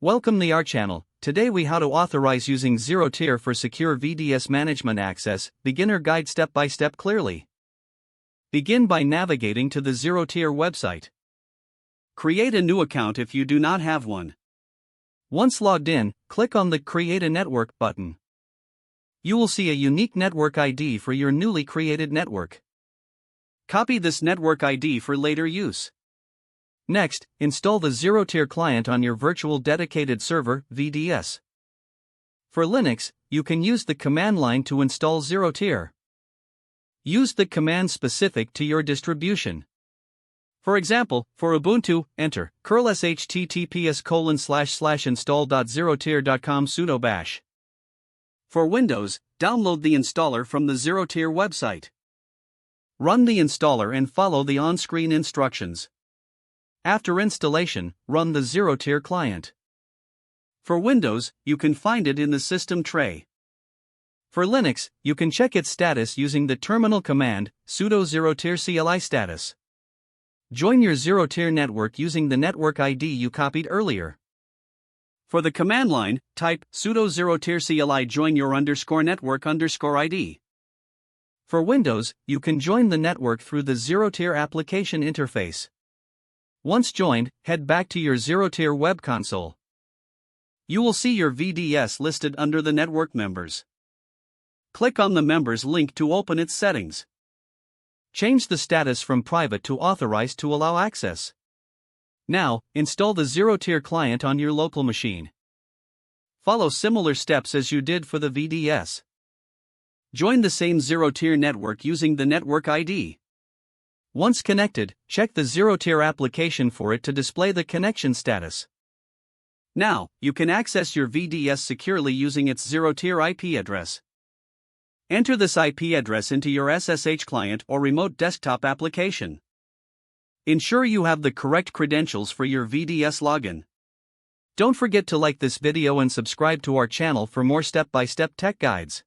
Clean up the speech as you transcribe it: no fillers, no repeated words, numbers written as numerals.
Welcome to our channel. Today we how to authorize using ZeroTier for secure VDS management access, beginner guide step by step clearly. Begin by navigating to the ZeroTier website. Create a new account if you do not have one. Once logged in, click on the Create a Network button. You will see a unique network ID for your newly created network. Copy this network ID for later use. Next, install the ZeroTier client on your virtual dedicated server, VDS. For Linux, you can use the command line to install ZeroTier. Use the command specific to your distribution. For example, for Ubuntu, enter curl https://install.zerotier.com sudo bash. For Windows, download the installer from the ZeroTier website. Run the installer and follow the on-screen instructions. After installation, run the ZeroTier client. For Windows, you can find it in the system tray. For Linux, you can check its status using the terminal command sudo ZeroTier CLI status. Join your ZeroTier network using the network ID you copied earlier. For the command line, type sudo ZeroTier CLI join your _network_ID. For Windows, you can join the network through the ZeroTier application interface. Once joined, head back to your ZeroTier web console. You will see your VDS listed under the network members. Click on the members link to open its settings. Change the status from private to authorized to allow access. Now, install the ZeroTier client on your local machine. Follow similar steps as you did for the VDS. Join the same ZeroTier network using the network ID. Once connected, check the ZeroTier application for it to display the connection status. Now, you can access your VDS securely using its ZeroTier IP address. Enter this IP address into your SSH client or remote desktop application. Ensure you have the correct credentials for your VDS login. Don't forget to like this video and subscribe to our channel for more step-by-step tech guides.